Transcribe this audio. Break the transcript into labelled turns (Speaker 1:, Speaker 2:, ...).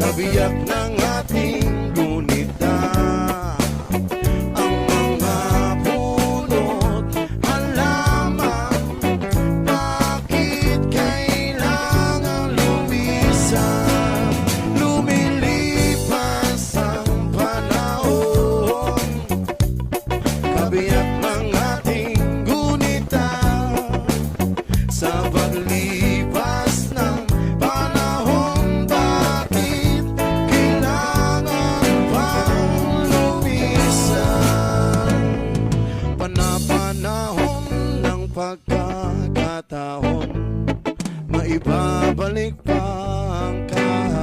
Speaker 1: kabiyak ng ating gunita. Ang mga punot halaman, bakit kailangan lumisan? Lumilipas ang panahon, kabiyak ng ating gunita. Sa paglipas ng panahon, bakit kailangan pang lumisan? Panapanahon ng pagkakataon, maibabalik pa ang kahapon.